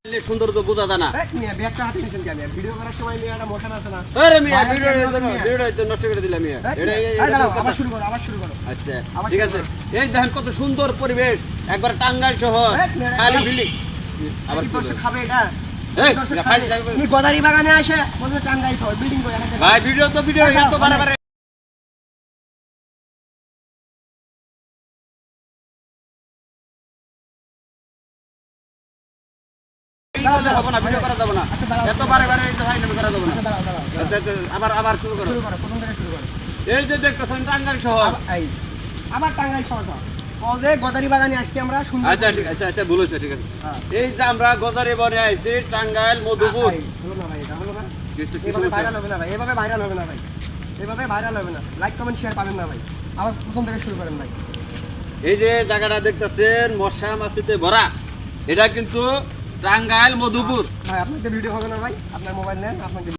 সুন্দর তো বোঝা যায় না। ভিডিও করার সময় একটা মোশন আছে না। আরে মিয়া ভিডিওটা তো নষ্ট করে দিলাম মিয়া। আবার শুরু করো। আচ্ছা ঠিক আছে। এই দেখেন কত সুন্দর পরিবেশ, একবার টাঙ্গাইল শহর খালি বিল্ডিং। আবার কি দর্শক খাবে এটা? এই গদারি বাগানে আসে বলছে টাঙ্গাইল শহর বিল্ডিং করে ভাই ভিডিও এত বারে হবে না, ভিডিও করা যাবে না, এত বারে এটা ভাই নামে করা যাবে না। আচ্ছা আবার শুরু করো। প্রথম থেকে শুরু করো। এই যে দেখতেছেন টাঙ্গাইল শহর। আবার টাঙ্গাইল শহর বলছে গদারি বাগানে আসছি আমরা সুন্দর। আচ্ছা ঠিক আছে ভুল হয়েছে, ঠিক আছে। এই যে আমরা গজারি বনে আইছি টাঙ্গাইল মধুপুর। হলো না ভাই, এটা হলো না। কিছু ভাইরাল হবে না ভাই, এভাবে ভাইরাল হবে না ভাই, এভাবে ভাইরাল হবে না। লাইক কমেন্ট শেয়ার পাবেন না ভাই। আবার প্রথম থেকে শুরু করেন ভাই। এই যে জায়গাটা দেখতেছেন মশা মাছিতে ভরা, এটা কিন্তু টাঙ্গাইল মধুপুর। ভাই আপনাদের ভিডিও হবে না ভাই, আপনার মোবাইল নেন আপনাকে